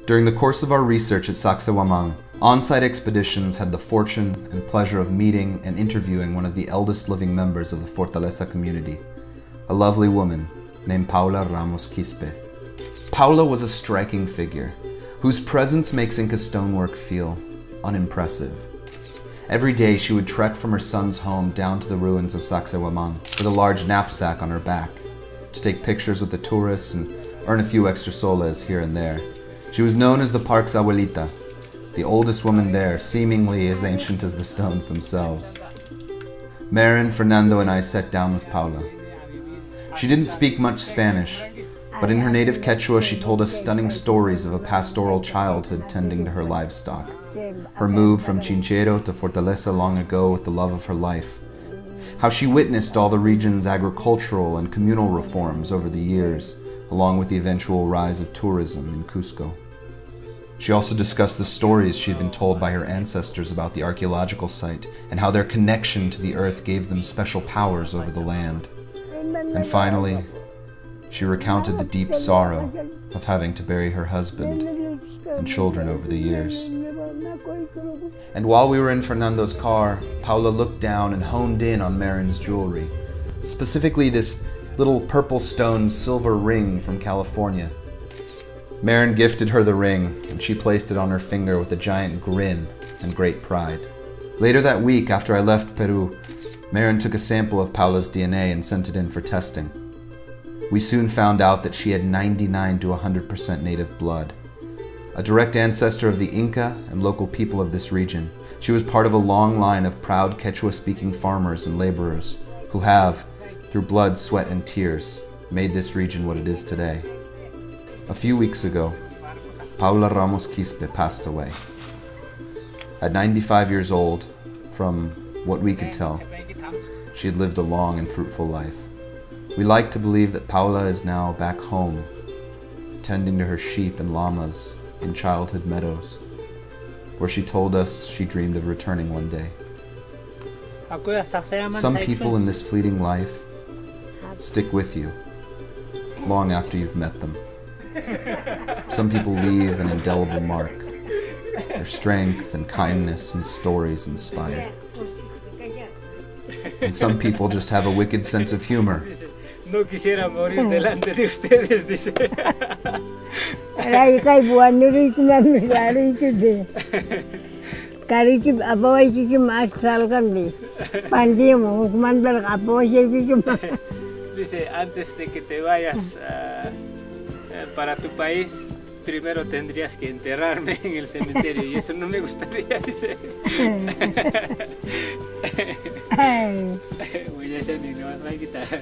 During the course of our research at Saqsaywaman, on-site expeditions had the fortune and pleasure of meeting and interviewing one of the eldest living members of the Fortaleza community, a lovely woman named Paola Quispe Ramos. Paola was a striking figure, whose presence makes Inca stonework feel unimpressive. Every day she would trek from her son's home down to the ruins of Saqsaywaman with a large knapsack on her back to take pictures with the tourists and earn a few extra soles here and there. She was known as the park's abuelita, the oldest woman there, seemingly as ancient as the stones themselves. Marin, Fernando, and I sat down with Paola. She didn't speak much Spanish, but in her native Quechua she told us stunning stories of a pastoral childhood tending to her livestock, her move from Chinchero to Fortaleza long ago with the love of her life, how she witnessed all the region's agricultural and communal reforms over the years, along with the eventual rise of tourism in Cusco. She also discussed the stories she had been told by her ancestors about the archaeological site and how their connection to the earth gave them special powers over the land. And finally, she recounted the deep sorrow of having to bury her husband and children over the years. And while we were in Fernando's car, Paola looked down and honed in on Marin's jewelry, specifically this little purple stone silver ring from California. Marin gifted her the ring, and she placed it on her finger with a giant grin and great pride. Later that week, after I left Peru, Marin took a sample of Paola's DNA and sent it in for testing. We soon found out that she had 99 to 100% native blood. A direct ancestor of the Inca and local people of this region, she was part of a long line of proud Quechua-speaking farmers and laborers who have, through blood, sweat, and tears, made this region what it is today. A few weeks ago, Paola Quispe passed away. At 95 years old, from what we could tell, she had lived a long and fruitful life. We like to believe that Paola is now back home, tending to her sheep and llamas in childhood meadows, where she told us she dreamed of returning one day. Some people in this fleeting life stick with you long after you've met them. Some people leave an indelible mark. Their strength and kindness and stories inspire. And some people just have a wicked sense of humor. No quisiera morir delante de ustedes, dice. Dice, antes de que te vayas para tu país, primero tendrías que enterrarme en el cementerio y eso no me gustaría, dice. Voy a hacer mi nueva guitarra.